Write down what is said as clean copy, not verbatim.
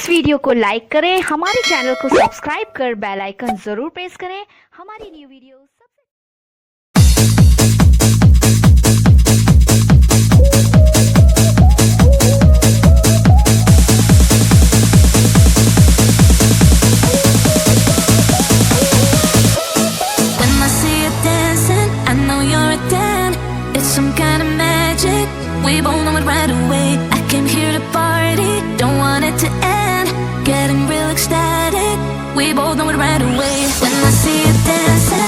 इस वीडियो को लाइक करें, हमारे चैनल को सब्सक्राइब कर बेल आइकन जरूर प्रेस करें हमारी new video some kind of magic. We both know it right away. I came here to party, don't want it to end. Getting real ecstatic. We both know it right away. When I see you dancing